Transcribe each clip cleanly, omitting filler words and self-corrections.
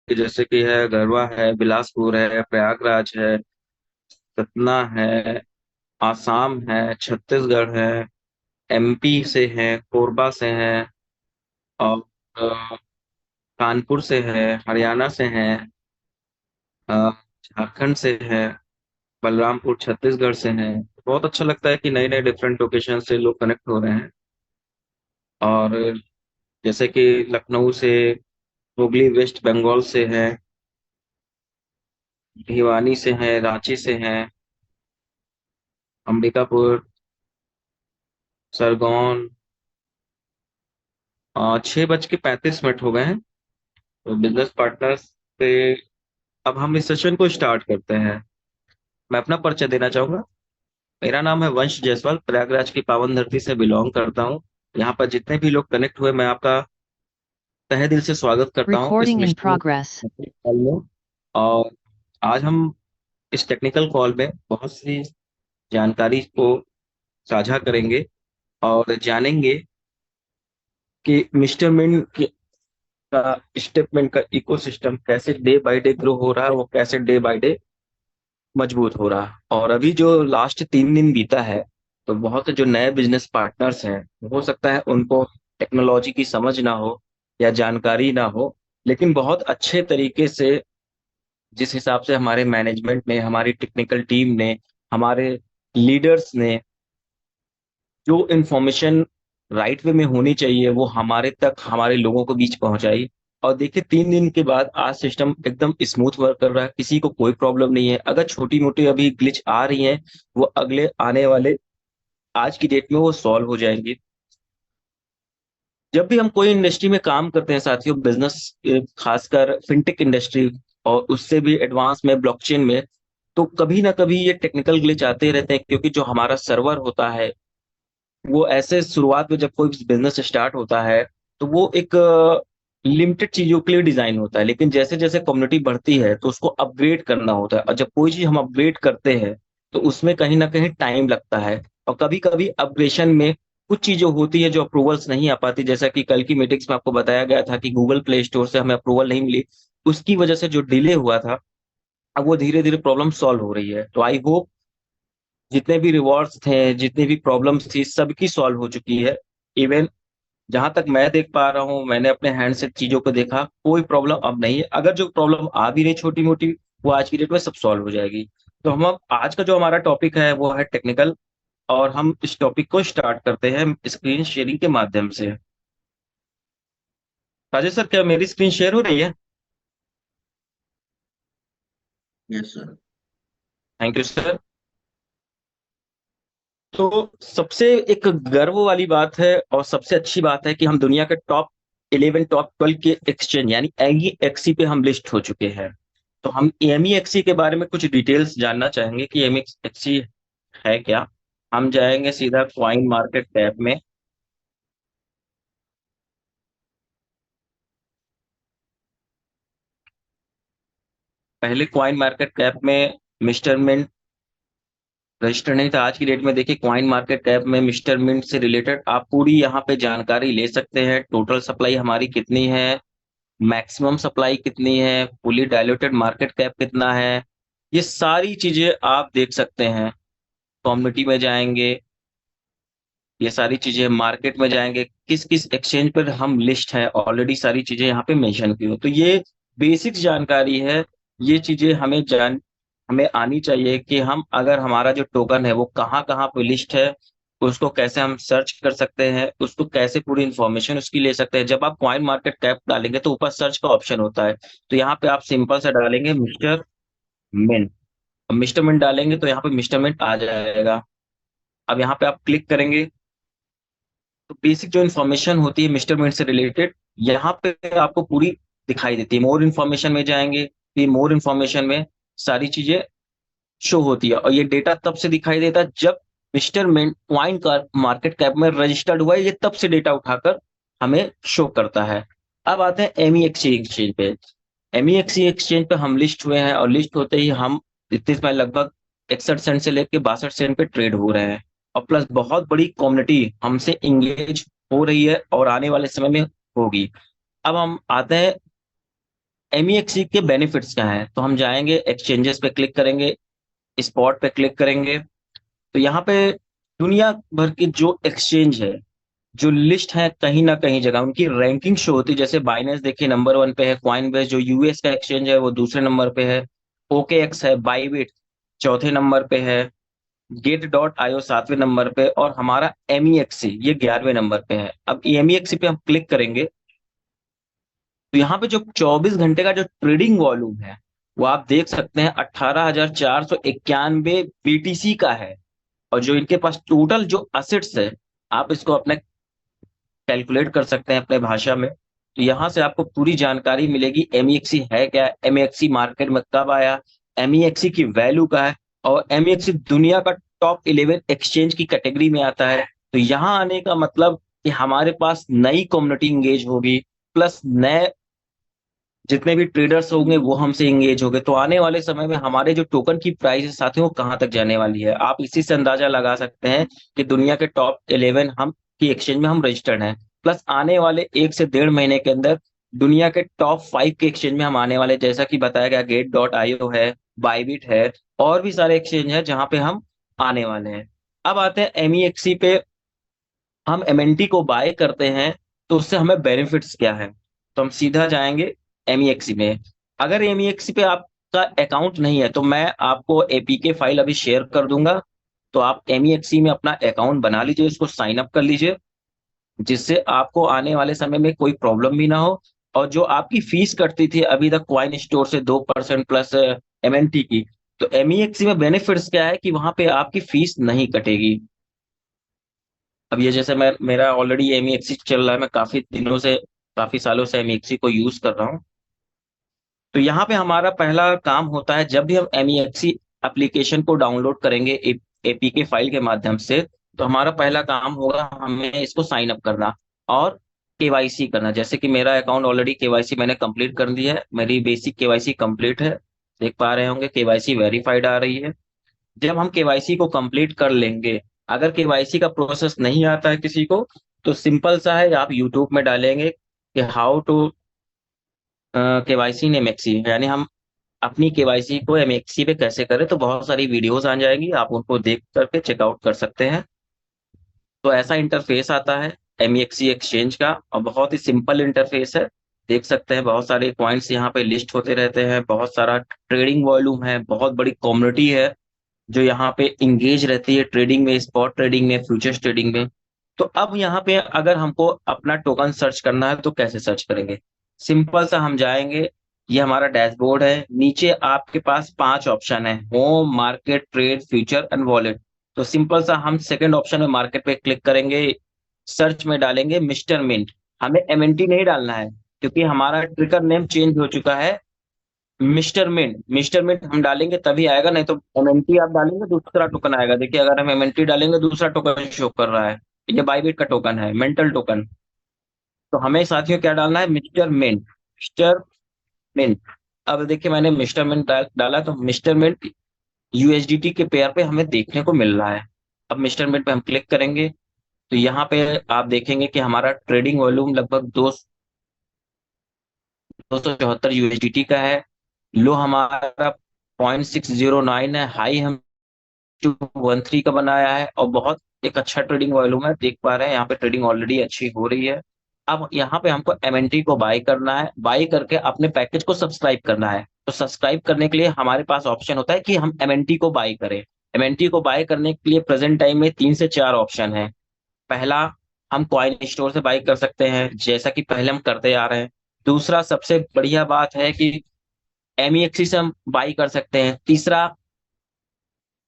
कि जैसे कि है गढ़वा है, बिलासपुर है, प्रयागराज है, सतना है, आसाम है, छत्तीसगढ़ है, एमपी से है, कोरबा से है, और कानपुर से है, हरियाणा से है, अ, झारखंड से है, बलरामपुर छत्तीसगढ़ से है। बहुत अच्छा लगता है कि नए नए डिफरेंट लोकेशन से लोग कनेक्ट हो रहे हैं। और जैसे कि लखनऊ से, हुगली वेस्ट बंगाल से है, भिवानी से है, रांची से है, अंबिकापुर, सरगोन। 6:35 हो गए हैं। तो बिजनेस पार्टनर्स से अब हम इस सेशन को स्टार्ट करते हैं। मैं अपना परिचय देना चाहूंगा। मेरा नाम है वंश जायसवाल, प्रयागराज की पावन धरती से बिलोंग करता हूँ। यहाँ पर जितने भी लोग कनेक्ट हुए, मैं आपका तहे दिल से स्वागत करता हूँ इस Recording in mission progress. Call में। और आज हम इस टेक्निकल कॉल में बहुत सी जानकारी को साझा करेंगे और जानेंगे कि मिस्टर मिन का स्टेटमेंट का इकोसिस्टम कैसे डे बाय डे ग्रो हो रहा है, वो कैसे डे बाय डे मजबूत हो रहा है। और अभी जो लास्ट 3 दिन बीता है, तो बहुत से जो नए बिजनेस पार्टनर्स हैं, हो सकता है उनको टेक्नोलॉजी की समझ ना हो या जानकारी ना हो, लेकिन बहुत अच्छे तरीके से जिस हिसाब से हमारे मैनेजमेंट ने, हमारी टेक्निकल टीम ने, हमारे लीडर्स ने जो इन्फॉर्मेशन राइट वे में होनी चाहिए वो हमारे तक, हमारे लोगों के बीच पहुंचाई। और देखिए, 3 दिन के बाद आज सिस्टम एकदम स्मूथ वर्क कर रहा है, किसी को कोई प्रॉब्लम नहीं है। अगर छोटी मोटी अभी ग्लिच आ रही है, वो अगले आने वाले आज की डेट में वो सॉल्व हो जाएंगी। जब भी हम कोई इंडस्ट्री में काम करते हैं साथियों, बिजनेस, खासकर फिनटेक इंडस्ट्री और उससे भी एडवांस में ब्लॉकचेन में, तो कभी ना कभी ये टेक्निकल ग्लिच आते रहते हैं, क्योंकि जो हमारा सर्वर होता है वो ऐसे शुरुआत में जब कोई बिजनेस स्टार्ट होता है तो वो एक लिमिटेड चीजों के लिए डिजाइन होता है, लेकिन जैसे जैसे कम्युनिटी बढ़ती है तो उसको अपग्रेड करना होता है। और जब कोई चीज हम अपग्रेड करते हैं तो उसमें कहीं ना कहीं टाइम लगता है। और कभी कभी अपग्रेशन में कुछ चीजें होती है जो अप्रूवल्स नहीं आ पाती, जैसा कि कल की मीटिंग्स में आपको बताया गया था कि गूगल प्ले स्टोर से हमें अप्रूवल नहीं मिली। उसकी वजह से जो डिले हुआ था, अब वो धीरे धीरे प्रॉब्लम सॉल्व हो रही है। तो आई होप जितने भी रिवॉर्ड्स थे, जितनी भी प्रॉब्लम्स थी, सबकी सॉल्व हो चुकी है। इवन जहां तक मैं देख पा रहा हूँ, मैंने अपने हैंड से चीजों को देखा, कोई प्रॉब्लम अब नहीं है। अगर जो प्रॉब्लम आ भी रही छोटी मोटी, वो आज की डेट में सब सॉल्व हो जाएगी। तो हम अब आज का जो हमारा टॉपिक है वो है टेक्निकल। और हम इस टॉपिक को स्टार्ट करते हैं स्क्रीन शेयरिंग के माध्यम से। राजेश सर, क्या मेरी स्क्रीन शेयर हो रही है? Yes sir. Thank you sir. तो सबसे एक गर्व वाली बात है और सबसे अच्छी बात है कि हम दुनिया के टॉप 11, टॉप 12 के एक्सचेंज यानी एमईएक्सी पे हम लिस्ट हो चुके हैं। तो हम एमईएक्सी के बारे में कुछ डिटेल्स जानना चाहेंगे कि एमईएक्सी है क्या। हम जाएंगे सीधा क्वाइन मार्केट टैब में। पहले क्वाइन मार्केट टैब में मिस्टर मिंट रजिस्टर नहीं था। आज की डेट में देखिए, क्वाइन मार्केट कैप में मिस्टर मिंट से रिलेटेड आप पूरी यहाँ पे जानकारी ले सकते हैं। टोटल सप्लाई हमारी कितनी है, मैक्सिमम सप्लाई कितनी है, फुली डायल्यूटेड मार्केट कैप कितना है, ये सारी चीजें आप देख सकते हैं। कम्युनिटी में जाएंगे, ये सारी चीजें, मार्केट में जाएंगे, किस किस एक्सचेंज पर हम लिस्ट है, ऑलरेडी सारी चीजें यहाँ पे मेंशन की हो। तो ये बेसिक जानकारी है। ये चीजें हमें आनी चाहिए कि हम, अगर हमारा जो टोकन है वो कहाँ कहाँ पे लिस्ट है, उसको कैसे हम सर्च कर सकते हैं, उसको कैसे पूरी इंफॉर्मेशन उसकी ले सकते हैं। जब आप कॉइन मार्केट कैप डालेंगे तो ऊपर सर्च का ऑप्शन होता है, तो यहाँ पे आप सिंपल से डालेंगे मिस्टर मिंट। मिस्टर मिंट डालेंगे तो यहाँ पे मिस्टर मिंट आ जाएगा। अब यहाँ पे आप क्लिक करेंगे तो बेसिक जो इन्फॉर्मेशन होती है मिस्टर मिंट से रिलेटेड, यहाँ पे आपको पूरी दिखाई देती है। मोर इन्फॉर्मेशन में जाएंगे तो ये मोर इन्फॉर्मेशन में सारी चीजें शो होती है। और ये डेटा तब से दिखाई देता है जब मिस्टर मिंट क्वाइन का मार्केट कैप में रजिस्टर्ड हुआ है, ये तब से डेटा उठाकर हमें शो करता है। अब आते हैं एमईएक्सी एक्सचेंज पे। एमईएक्सी एक्सचेंज पे हम लिस्ट हुए हैं और लिस्ट होते ही हम इतने समय लगभग 61 सेंट से लेकर 62 सेंट पे ट्रेड हो रहे हैं। और प्लस बहुत बड़ी कम्युनिटी हमसे इंगेज हो रही है और आने वाले समय में होगी। अब हम आते हैं एमईएक्सी के बेनिफिट्स क्या हैं, तो हम जाएंगे एक्सचेंजेस पे क्लिक करेंगे, स्पॉट पे क्लिक करेंगे। तो यहाँ पे दुनिया भर की जो एक्सचेंज है, जो लिस्ट है, कहीं ना कहीं जगह उनकी रैंकिंग शो होती है। जैसे बाइनेंस देखिए नंबर 1 पे है, क्वाइनबेस जो यूएस का एक्सचेंज है वो दूसरे नंबर पे है, ओकेएक्स है, बाइबिट चौथे नंबर पे है, गेट डॉट आईओ 7वें नंबर पे, और हमारा एमईएक्सी ये 11वें नंबर पे है। अब एमईएक्सी पे हम क्लिक करेंगे तो यहाँ पे जो 24 घंटे का जो ट्रेडिंग वॉल्यूम है वो आप देख सकते हैं 18,491 बीटीसी का है। और जो इनके पास टोटल जो असेट्स है, आप इसको अपने कैलकुलेट कर सकते हैं अपने भाषा में। तो यहाँ से आपको पूरी जानकारी मिलेगी एमईएक्सी है क्या, एमईएक्सी मार्केट में कब आया, एमईएक्सी की वैल्यू क्या है, और एमईएक्सी दुनिया का टॉप 11 एक्सचेंज की कैटेगरी में आता है। तो यहाँ आने का मतलब कि हमारे पास नई कम्युनिटी इंगेज होगी, प्लस नए जितने भी ट्रेडर्स होंगे वो हमसे इंगेज होंगे। तो आने वाले समय में हमारे जो टोकन की प्राइस है साथियों, वो कहाँ तक जाने वाली है, आप इसी से अंदाजा लगा सकते हैं कि दुनिया के टॉप 11 हम की एक्सचेंज में हम रजिस्टर्ड हैं। प्लस आने वाले 1 से 1.5 महीने के अंदर दुनिया के टॉप 5 के एक्सचेंज में हम आने वाले, जैसा कि बताया गया, गेट डॉट आईओ है, बाइबिट है, और भी सारे एक्सचेंज है जहां पे हम आने वाले हैं। अब आते हैं एमईएक्सी पे। हम एमएनटी को बाय करते हैं तो उससे हमें बेनिफिट्स क्या है, तो हम सीधा जाएंगे एमईएक्सी में। अगर एमईएक्सी पे आपका अकाउंट नहीं है तो मैं आपको एपीके फाइल अभी शेयर कर दूंगा। तो आप एमईएक्सी में अपना अकाउंट बना लीजिए, उसको साइन अप कर लीजिए, जिससे आपको आने वाले समय में कोई प्रॉब्लम भी ना हो। और जो आपकी फीस कटती थी अभी तक क्वाइन स्टोर से 2% प्लस एमएनटी की, तो एमईएक्सी में बेनिफिट्स क्या है कि वहां पे आपकी फीस नहीं कटेगी। अब ये जैसे मैं मेरा ऑलरेडी एमईएक्सी चल रहा है, मैं काफी दिनों से, काफी सालों से एमईएक्सी को यूज कर रहा हूँ। तो यहाँ पे हमारा पहला काम होता है, जब भी हम एमईएक्सी एप्लीकेशन को डाउनलोड करेंगे एपीके फाइल के माध्यम से, तो हमारा पहला काम होगा हमें इसको साइन अप करना और केवाईसी करना। जैसे कि मेरा अकाउंट ऑलरेडी केवाईसी मैंने कंप्लीट कर दिया है, मेरी बेसिक केवाईसी कंप्लीट है, देख पा रहे होंगे केवाईसी वेरीफाइड आ रही है। जब हम केवाईसी को कंप्लीट कर लेंगे, अगर केवाईसी का प्रोसेस नहीं आता है किसी को, तो सिंपल सा है, आप यूट्यूब में डालेंगे कि how to KYC in MXC, यानी हम अपनी केवाईसी को एमएक्सी पे कैसे करें, तो बहुत सारी वीडियोस आ जाएंगी, आप उनको देख करके चेकआउट कर सकते हैं। तो ऐसा इंटरफेस आता है एमएक्सी एक्सचेंज का, और बहुत ही सिंपल इंटरफेस है। देख सकते हैं बहुत सारे पॉइंट्स यहाँ पे लिस्ट होते रहते हैं, बहुत सारा ट्रेडिंग वॉल्यूम है, बहुत बड़ी कम्युनिटी है जो यहाँ पे इंगेज रहती है ट्रेडिंग में, स्पॉट ट्रेडिंग में, फ्यूचर्स ट्रेडिंग में। तो अब यहाँ पे अगर हमको अपना टोकन सर्च करना है तो कैसे सर्च करेंगे, सिंपल सा हम जाएंगे, ये हमारा डैशबोर्ड है, नीचे आपके पास 5 ऑप्शन है, home, market, trade, future and wallet. तो सिंपल सा हम सेकंड ऑप्शन में मार्केट पे क्लिक करेंगे, सर्च में डालेंगे मिस्टर मिंट। हमें एमएनटी नहीं डालना है क्योंकि हमारा ट्रिकर नेम चेंज हो चुका है, मिस्टर मिंट। मिस्टर मिंट हम डालेंगे तभी आएगा, नहीं तो एमएनटी आप डालेंगे दूसरा टोकन आएगा। देखिए अगर हम एमएनटी डालेंगे दूसरा टोकन शो कर रहा है, ये बाइबिट का टोकन है, मेंटल टोकन। तो हमें साथियों क्या डालना है, मिस्टर मिंट, मिस्टर मिंट। अब देखिए मैंने मिस्टर मिंट डाला, तो मिस्टर मिंट यूएसडीटी के पेयर पे हमें देखने को मिल रहा है। अब मिस्टर मिंट पे हम क्लिक करेंगे तो यहाँ पे आप देखेंगे कि हमारा ट्रेडिंग वॉल्यूम लगभग 274 यूएसडीटी का है, लो हमारा 0.609 है, हाई हम 213 का बनाया है, और बहुत एक अच्छा ट्रेडिंग वॉल्यूम है, देख पा रहे हैं यहाँ पे ट्रेडिंग ऑलरेडी अच्छी हो रही है। अब यहाँ पे हमको एमएनटी को बाय करना है, बाय करके अपने पैकेज को सब्सक्राइब करना है। तो सब्सक्राइब करने के लिए हमारे पास ऑप्शन होता है कि हम एमएनटी को बाय करें। एमएनटी को बाय करने के लिए प्रेजेंट टाइम में 3 से 4 ऑप्शन है। पहला, हम कॉइन स्टोर से बाय कर सकते हैं, जैसा कि पहले हम करते आ रहे हैं। दूसरा, सबसे बढ़िया बात है कि एमईएक्सी से हम बाई कर सकते हैं। तीसरा,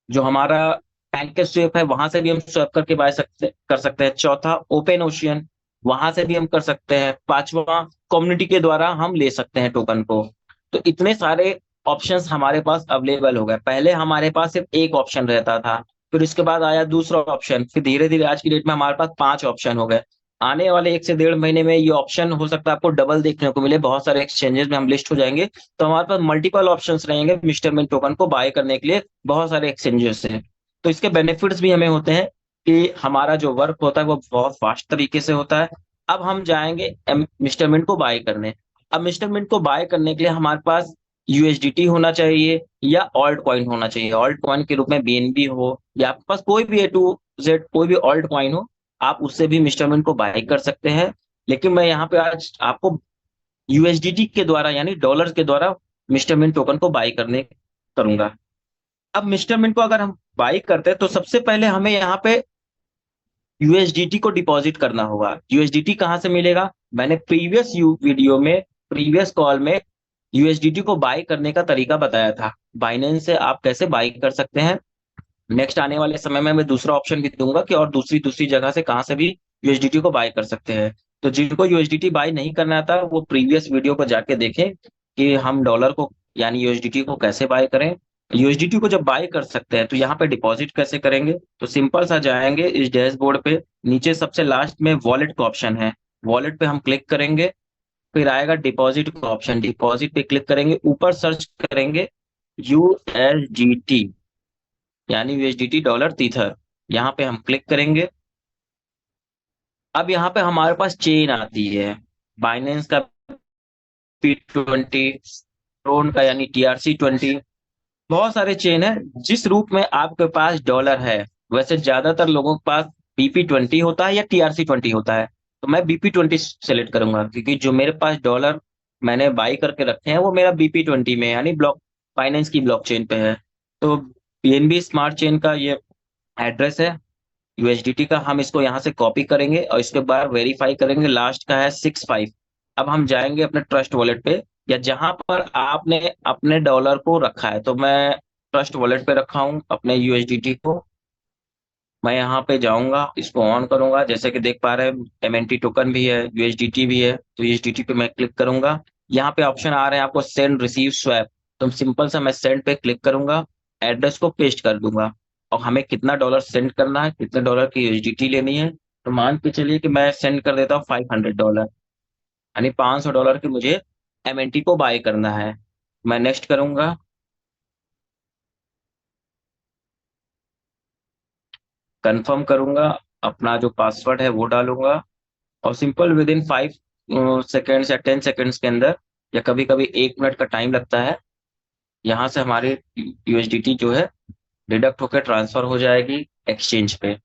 जो हमारा पैनकेक स्वेप है वहां से भी हम स्वेप करके बाय कर सकते हैं। चौथा, ओपन ओशियन, वहां से भी हम कर सकते हैं। पांचवा, कम्युनिटी के द्वारा हम ले सकते हैं टोकन को। तो इतने सारे ऑप्शंस हमारे पास अवेलेबल हो गए। पहले हमारे पास सिर्फ एक ऑप्शन रहता था, फिर उसके बाद आया दूसरा ऑप्शन, फिर धीरे धीरे आज की डेट में हमारे पास 5 ऑप्शन हो गए। आने वाले 1 से 1.5 महीने में ये ऑप्शन हो सकता है आपको डबल देखने को मिले, बहुत सारे एक्सचेंजेस में हम लिस्ट हो जाएंगे। तो हमारे पास मल्टीपल ऑप्शंस रहेंगे मिस्टरमेंट टोकन को बाय करने के लिए, बहुत सारे एक्सचेंजेस से। तो इसके बेनिफिट्स भी हमें होते हैं कि हमारा जो वर्क होता है वो बहुत फास्ट तरीके से होता है। अब हम जाएंगे मिस्टरमेंट को बाय करने। अब मिस्टरमिंट को बाय करने के लिए हमारे पास यूएसडीटी होना चाहिए या ऑल्ट कॉइन होना चाहिए। ऑल्ट कॉइन के रूप में बीएनबी हो या आपके पास कोई भी ए टू जेड कोई भी ऑल्ट कॉइन हो, आप उससे भी मिस्टरमिंट को बाय कर सकते हैं। लेकिन मैं यहाँ पे आज आपको यूएसडीटी के द्वारा यानी डॉलर के द्वारा मिस्टर मिंट टोकन को बाई करने करूंगा। अब मिस्टर मिंट को अगर हम बाई करते हैं तो सबसे पहले हमें यहाँ पे यूएसडीटी को डिपॉजिट करना होगा। यूएसडीटी कहाँ से मिलेगा? मैंने प्रीवियस वीडियो में, प्रीवियस कॉल में यूएसडीटी को बाई करने का तरीका बताया था, बाइनेंस से आप कैसे बाई कर सकते हैं। नेक्स्ट आने वाले समय में मैं दूसरा ऑप्शन भी दूंगा कि और दूसरी दूसरी जगह से कहाँ से भी यूएसडीटी को बाय कर सकते हैं। तो जिनको यूएसडीटी बाय नहीं करना आता वो प्रीवियस वीडियो को जाके देखें कि हम डॉलर को यानी यूएसडीटी को कैसे बाय करें। यूएसडीटी को जब बाय कर सकते हैं तो यहाँ पे डिपॉजिट कैसे करेंगे? तो सिंपल सा जाएंगे इस डैशबोर्ड पे, नीचे सबसे लास्ट में वॉलेट का ऑप्शन है, वॉलेट पे हम क्लिक करेंगे, फिर आएगा डिपॉजिट का ऑप्शन, डिपॉजिट पे क्लिक करेंगे, ऊपर सर्च करेंगे यूएसडीटी यानी यूएसडीटी डॉलर तीथर, यहाँ पे हम क्लिक करेंगे। अब यहाँ पे हमारे पास चेन आती है, बाइनेंस का P20, ट्रोन का यानी TRC20, बहुत सारे चेन है। जिस रूप में आपके पास डॉलर है, वैसे ज्यादातर लोगों के पास BP20 होता है या TRC20 होता है, तो मैं BP20 सेलेक्ट करूंगा क्योंकि जो मेरे पास डॉलर मैंने बाई करके रखे हैं वो मेरा BP20 में यानी ब्लॉक फाइनेंस की ब्लॉकचेन पे है। तो पीएनबी स्मार्ट चेन का ये एड्रेस है यूएसडीटी का, हम इसको यहाँ से कॉपी करेंगे और इसके बाद वेरीफाई करेंगे, लास्ट का है 65। अब हम जाएंगे अपने ट्रस्ट वॉलेट पे या जहां पर आपने अपने डॉलर को रखा है, तो मैं ट्रस्ट वॉलेट पे रखा हूँ अपने यूएसडीटी को। मैं यहाँ पे जाऊंगा, इसको ऑन करूंगा, जैसे कि देख पा रहे हैं एमएनटी टोकन भी है, यूएसडीटी भी है, तो यूएसडीटी पे मैं क्लिक करूंगा। यहाँ पे ऑप्शन आ रहे हैं आपको सेंड रिसीव स्वैप, तो सिंपल सा मैं सेंड पे क्लिक करूंगा, एड्रेस को पेस्ट कर दूंगा और हमें कितना डॉलर सेंड करना है, कितने डॉलर की यूएसडीटी लेनी है, तो मान के चलिए कि मैं सेंड कर देता हूँ $500 यानी $500 की मुझे एमएनटी को बाय करना है। मैं नेक्स्ट करूंगा, कंफर्म करूंगा, अपना जो पासवर्ड है वो डालूंगा और सिंपल विद इन 5 सेकेंड्स या 10 सेकेंड्स के अंदर या कभी कभी 1 मिनट का टाइम लगता है, यहाँ से हमारी यूएसडीटी जो है डिडक्ट होकर ट्रांसफर हो जाएगी एक्सचेंज पे।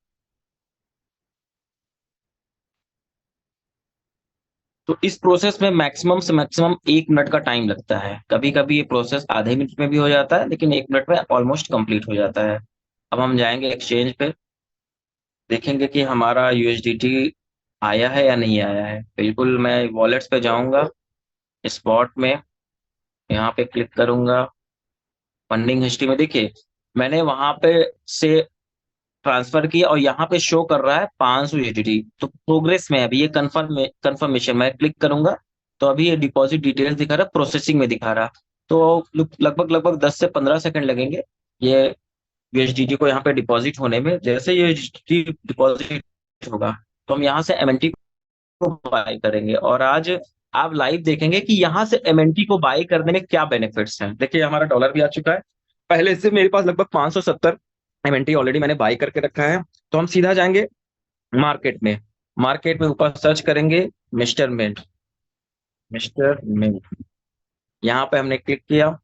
तो इस प्रोसेस में मैक्सिमम से मैक्सिमम 1 मिनट का टाइम लगता है, कभी कभी ये प्रोसेस आधे मिनट में भी हो जाता है लेकिन 1 मिनट में ऑलमोस्ट कंप्लीट हो जाता है। अब हम जाएंगे एक्सचेंज पे, देखेंगे कि हमारा यूएसडीटी आया है या नहीं आया है। बिल्कुल मैं वॉलेट्स पे जाऊंगा, स्पॉट में यहाँ पे क्लिक करूंगा, फंडिंग हिस्ट्री में देखिए मैंने वहां पे से ट्रांसफर किया और यहाँ पे शो कर रहा है 500 यूएसडीटी, तो प्रोग्रेस में है अभी, ये कंफर्मेशन मैं क्लिक करूंगा तो अभी ये डिपॉजिट डिटेल्स दिखा रहा है, प्रोसेसिंग में दिखा रहा, तो लगभग लगभग 10 से 15 सेकंड लगेंगे ये यूएसडीटी को यहाँ पे डिपॉजिट होने में। जैसे ये डिपॉजिट होगा तो हम यहाँ से एमएनटी को बाय करेंगे और आज आप लाइव देखेंगे कि यहाँ से एमएनटी को बाय करने में क्या बेनिफिट्स हैं। देखिए हमारा डॉलर भी आ चुका है, पहले से मेरे पास लगभग 570 एमएनटी ऑलरेडी मैंने बाय करके रखा है। तो हम सीधा जाएंगे मार्केट में, मार्केट में ऊपर सर्च करेंगे मिस्टर मिंट, मिस्टर मिंट, यहाँ पे हमने क्लिक किया।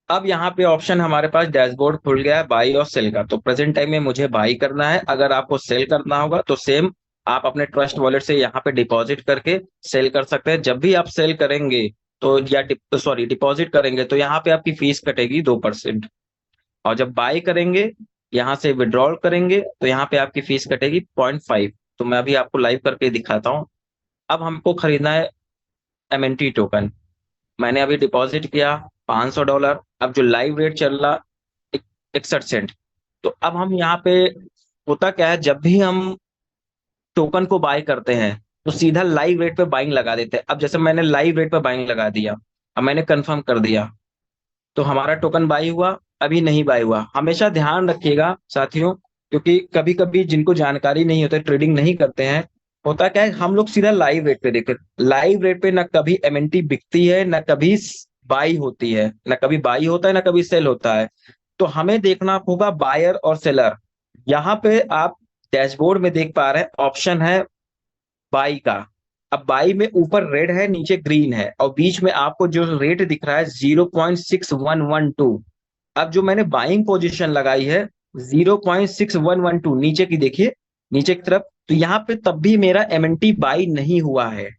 अब यहाँ पे ऑप्शन हमारे पास डैशबोर्ड खुल गया है बाई और सेल का, तो प्रेजेंट टाइम में मुझे बाई करना है। अगर आपको सेल करना होगा तो सेम आप अपने ट्रस्ट वॉलेट से यहाँ पे डिपॉजिट करके सेल कर सकते हैं। जब भी आप सेल करेंगे तो या सॉरी डिपॉजिट करेंगे तो यहाँ पे आपकी फीस कटेगी 2%, और जब बाई करेंगे यहाँ से विड्रॉल करेंगे तो यहाँ पे आपकी फीस कटेगी 0.5। तो मैं अभी आपको लाइव करके दिखाता हूँ। अब हमको खरीदना है एमएनटी टोकन, मैंने अभी डिपॉजिट किया $500, अब जो लाइव रेट चल रहा 61 सेंट। तो अब हम यहाँ पे, होता क्या है जब भी हम टोकन को बाय करते हैं तो सीधा लाइव रेट पे बाइंग लगा देते हैं। अब जैसे मैंने लाइव रेट पे बाइंग लगा दिया, अब मैंने कंफर्म कर दिया तो हमारा टोकन बाई हुआ, अभी नहीं बाई हुआ। हमेशा ध्यान रखिएगा साथियों, क्योंकि कभी कभी जिनको जानकारी नहीं होती, ट्रेडिंग नहीं करते हैं, होता क्या है हम लोग सीधा लाइव रेट पे देखते, लाइव रेट पे ना कभी एमएनटी बिकती है ना कभी बाई होती है, ना कभी बाई होता है ना कभी सेल होता है। तो हमें देखना होगा बायर और सेलर। यहाँ पे आप डैशबोर्ड में देख पा रहे हैं ऑप्शन है बाई का, अब बाई में ऊपर रेड है, नीचे ग्रीन है, और बीच में आपको जो रेट दिख रहा है 0.6112। अब जो मैंने बाइंग पोजीशन लगाई है 0.6112, नीचे की देखिए, नीचे की तरफ, तो यहाँ पे तब भी मेरा एमएनटी बाई नहीं हुआ है।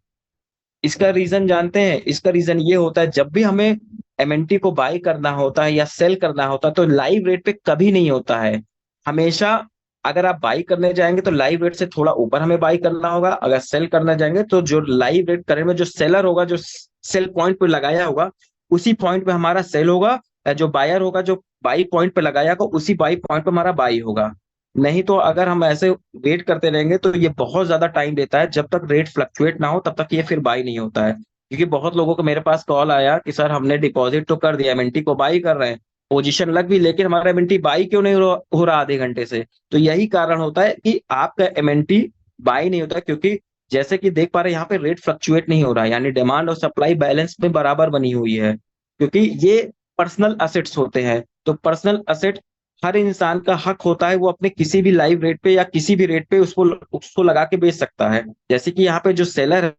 इसका रीजन जानते हैं? इसका रीजन ये होता है, जब भी हमें एमएनटी को बाई करना होता है या सेल करना होता है तो लाइव रेट पे कभी नहीं होता है। हमेशा अगर आप बाई करने जाएंगे तो लाइव रेट से थोड़ा ऊपर हमें बाई करना होगा, अगर सेल करना जाएंगे तो जो लाइव रेट करे में जो सेलर होगा, जो सेल पॉइंट पे लगाया होगा उसी पॉइंट पे हमारा सेल होगा, या जो बायर होगा जो बाई पॉइंट पे लगाया होगा उसी बाई पॉइंट पे हमारा बाई होगा। नहीं तो अगर हम ऐसे वेट करते रहेंगे तो ये बहुत ज्यादा टाइम देता है, जब तक रेट फ्लक्चुएट ना हो तब तक ये फिर बाई नहीं होता है। क्योंकि बहुत लोगों को मेरे पास कॉल आया कि सर हमने डिपॉजिट तो कर दिया, एमएनटी को बाई कर रहे हैं, पोजीशन लग भी, लेकिन हमारा एमएनटी बाई क्यों नहीं हो रहा आधे घंटे से? तो यही कारण होता है कि आपका एमएनटी बाई नहीं होता, क्योंकि जैसे कि देख पा रहे हैं यहाँ पे रेट फ्लक्चुएट नहीं हो रहा है, यानी डिमांड और सप्लाई बैलेंस में बराबर बनी हुई है। क्योंकि ये पर्सनल असेट्स होते हैं, तो पर्सनल असेट हर इंसान का हक होता है, वो अपने किसी भी लाइव रेट पे या किसी भी रेट पे उसको उसको लगा के बेच सकता है। जैसे कि यहाँ पे जो सेलर है,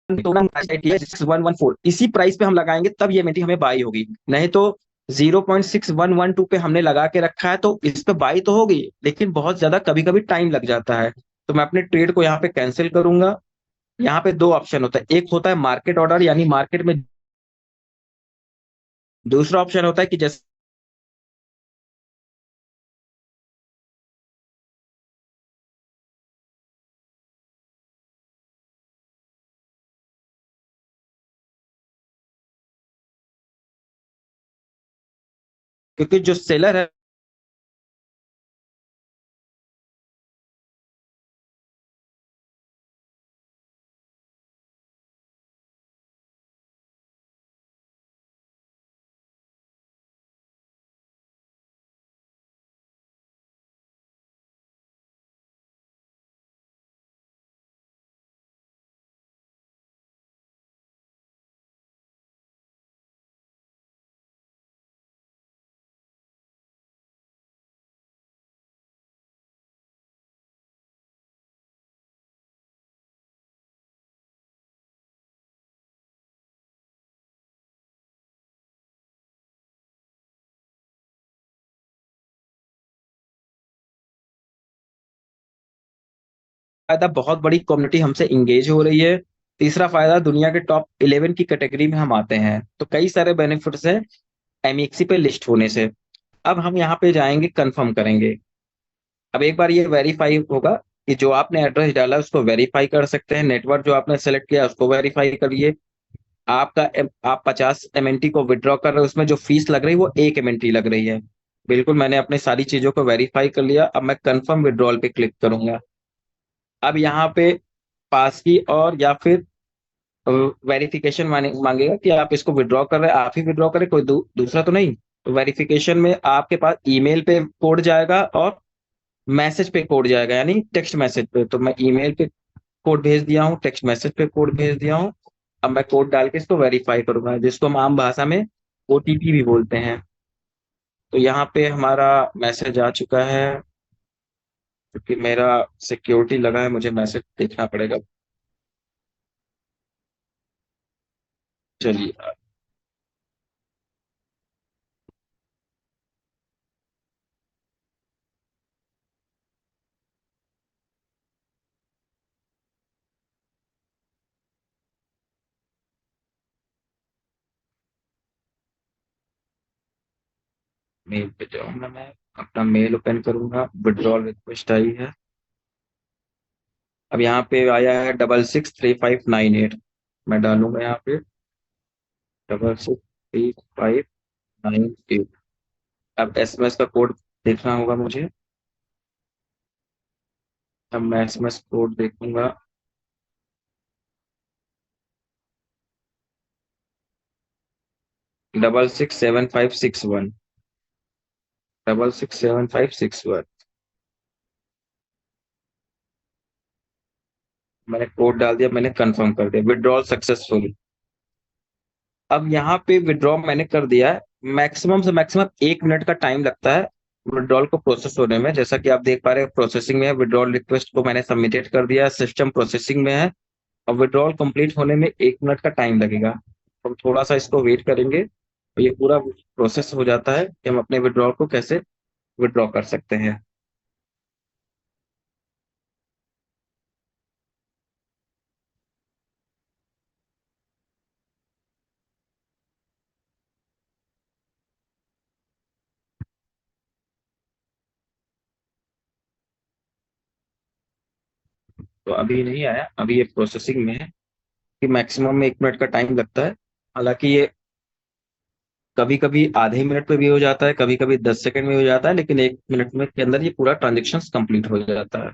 114, इसी प्राइस पे हम लगाएंगे तब ये एमएनटी हमें बाई होगी, नहीं तो 0.6112 पे हमने लगा के रखा है तो इस पे बाई तो होगी, लेकिन बहुत ज्यादा कभी कभी टाइम लग जाता है। तो मैं अपने ट्रेड को यहाँ पे कैंसिल करूंगा। यहाँ पे दो ऑप्शन होता है, एक होता है मार्केट ऑर्डर, यानी मार्केट में। दूसरा ऑप्शन होता है कि जैसे क्योंकि जो सेलर है, फायदा बहुत बड़ी कम्युनिटी हमसे इंगेज हो रही है। तीसरा फायदा, दुनिया के टॉप 11 की कैटेगरी में हम आते हैं, तो कई सारे बेनिफिट्स हैं एमईएक्सी पे लिस्ट होने से। अब हम यहाँ पे जाएंगे, कंफर्म करेंगे। अब एक बार ये वेरीफाई होगा कि जो आपने एड्रेस डाला है उसको वेरीफाई कर सकते हैं, नेटवर्क जो आपने सेलेक्ट किया उसको वेरीफाई करिए। आप 50 एमएनटी को विड्रॉ कर रहे हो, उसमें जो फीस लग रही है वो 1 एमएनटी लग रही है। बिल्कुल, मैंने अपनी सारी चीजों को वेरीफाई कर लिया, अब मैं कंफर्म विड्रॉल पे क्लिक करूंगा। अब यहाँ पे पास की और या फिर वेरिफिकेशन मांगेगा कि आप इसको विड्रॉ कर रहे हैं, आप ही विड्रॉ करें, कोई दूसरा तो नहीं। तो वेरिफिकेशन में आपके पास ईमेल पे कोड जाएगा और मैसेज पे कोड जाएगा, यानी टेक्स्ट मैसेज पे। तो मैं ईमेल पे कोड भेज दिया हूँ, टेक्स्ट मैसेज पे कोड भेज दिया हूँ। अब मैं कोड डाल के इसको वेरीफाई करूंगा, जिसको हम आम भाषा में ओटीपी भी बोलते हैं। तो यहाँ पे हमारा मैसेज आ चुका है, क्योंकि मेरा सिक्योरिटी लगा है, मुझे मैसेज देखना पड़ेगा। चलिए, मेल पे जाऊंगा, मैं अपना मेल ओपन करूंगा, विड्रॉल रिक्वेस्ट आई है। अब यहाँ पे आया है 663598, मैं डालूंगा यहाँ पे 663598। अब एसएमएस का कोड देखना होगा मुझे। अब मैं एसएमएस कोड देखूंगा, 667561, 667561। मैंने कोड डाल दिया, मैंने कंफर्म कर दिया, विड्रॉल सक्सेसफुल। अब यहाँ पे विड्रॉ मैंने कर दिया है, मैक्सिमम से मैक्सिमम 1 मिनट का टाइम लगता है विड्रॉल को प्रोसेस होने में। जैसा कि आप देख पा रहे हैं, प्रोसेसिंग में है। विड्रॉल रिक्वेस्ट को मैंने सबमिटेड कर दिया, सिस्टम प्रोसेसिंग में है। अब विड्रॉल कंप्लीट होने में 1 मिनट का टाइम लगेगा। तो हम थोड़ा सा इसको वेट करेंगे तो ये पूरा प्रोसेस हो जाता है कि हम अपने विड्रॉल को कैसे विड्रॉ कर सकते हैं। तो अभी नहीं आया, अभी ये प्रोसेसिंग में है। कि मैक्सिमम में 1 मिनट का टाइम लगता है। हालांकि ये कभी कभी आधे मिनट में भी हो जाता है, कभी कभी 10 सेकंड में हो जाता है, लेकिन 1 मिनट में के अंदर ये पूरा ट्रांजेक्शन कंप्लीट हो जाता है।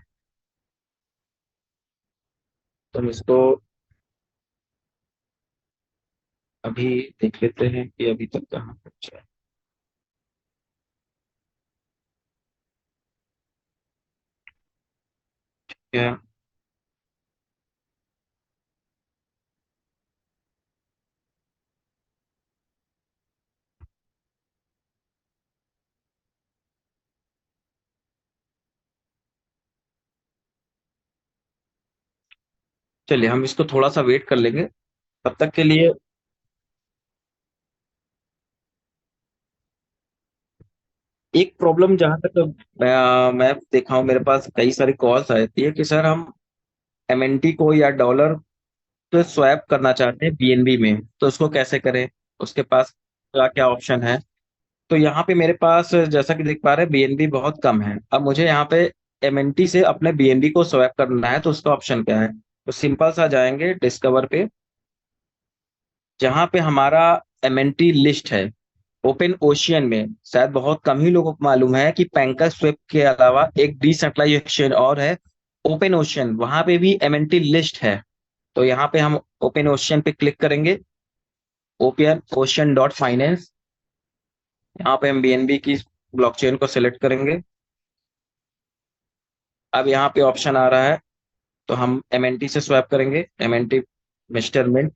तो हम इसको अभी देख लेते हैं कि अभी तक कहाँ पहुंचा है। क्या? चलिए हम इसको थोड़ा सा वेट कर लेंगे तब तक के लिए। एक प्रॉब्लम जहां तक मैं देखा हूँ, मेरे पास कई सारी कॉल्स आती है कि सर हम एमएनटी को या डॉलर तो स्वैप करना चाहते हैं बीएनबी में, तो उसको कैसे करें? उसके पास क्या क्या ऑप्शन है? तो यहाँ पे मेरे पास जैसा कि देख पा रहे हैं बीएनबी बहुत कम है। अब मुझे यहाँ पे एमएनटी से अपने बीएनबी को स्वैप करना है, तो उसका ऑप्शन क्या है? तो सिंपल सा जाएंगे डिस्कवर पे, जहाँ पे हमारा एमएनटी लिस्ट है। ओपन ओशियन में शायद बहुत कम ही लोगों को मालूम है कि पैंका स्वेप के अलावा एक डिसेंट्रलाइज एक्सचेंज और है, ओपन ओशियन। वहां पे भी एमएनटी लिस्ट है। तो यहाँ पे हम ओपन ओशियन पे क्लिक करेंगे, ओपन ओशियन डॉट फाइनेंस। यहाँ पे हम बीएनबी की ब्लॉकचेन को सिलेक्ट करेंगे। अब यहाँ पे ऑप्शन आ रहा है, तो हम एमएनटी से स्वैप करेंगे, एमएनटी मिस्टर मिंट।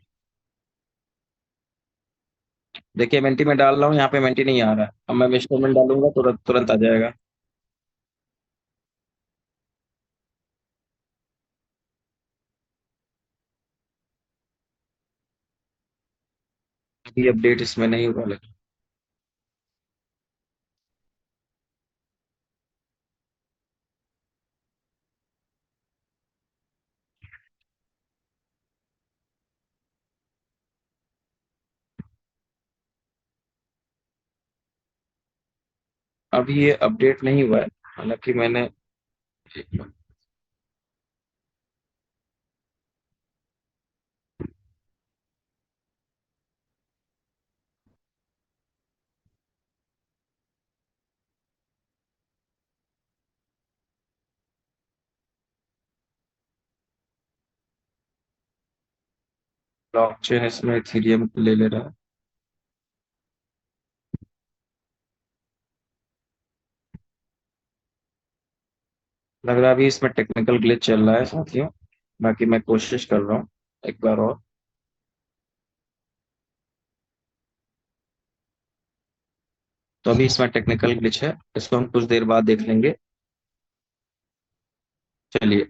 देखिए एमएनटी में डाल रहा हूँ, यहाँ पे एमएनटी नहीं आ रहा है। अब मैं मिस्टर मिंट डालूंगा तुरंत तुरंत आ जाएगा। अभी अपडेट इसमें नहीं हुआ लेकिन अभी ये अपडेट नहीं हुआ है। हालांकि मैंने ब्लॉकचेन इसमें इथेरियम ले ले रहा है। लग रहा है अभी इसमें टेक्निकल ग्लिच चल रहा है साथियों। बाकी मैं कोशिश कर रहा हूँ एक बार और। तो अभी इसमें टेक्निकल ग्लिच है, इसको हम कुछ देर बाद देख लेंगे। चलिए,